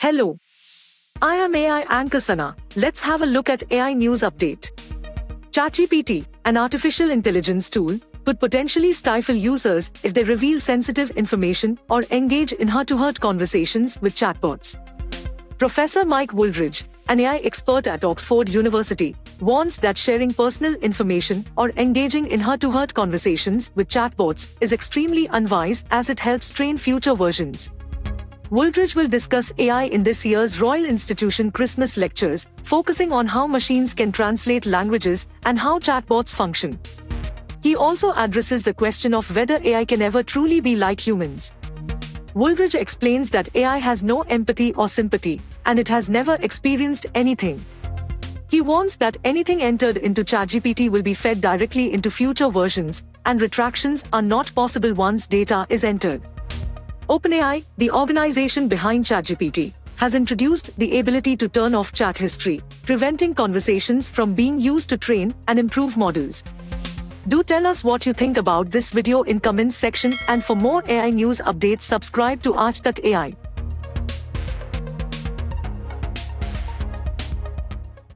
Hello. I am AI anchor Sana. Let's have a look at AI news update. ChatGPT, an artificial intelligence tool, could potentially stifle users if they reveal sensitive information or engage in heart-to-heart conversations with chatbots. Professor Mike Wooldridge, an AI expert at Oxford University, warns that sharing personal information or engaging in heart-to-heart conversations with chatbots is extremely unwise as it helps train future versions. Wooldridge will discuss AI in this year's Royal Institution Christmas lectures, focusing on how machines can translate languages and how chatbots function. He also addresses the question of whether AI can ever truly be like humans. Wooldridge explains that AI has no empathy or sympathy, and it has never experienced anything. He warns that anything entered into ChatGPT will be fed directly into future versions, and retractions are not possible once data is entered. OpenAI, the organization behind ChatGPT, has introduced the ability to turn off chat history, preventing conversations from being used to train and improve models. Do tell us what you think about this video in comments section, and for more AI news updates subscribe to AajTak AI.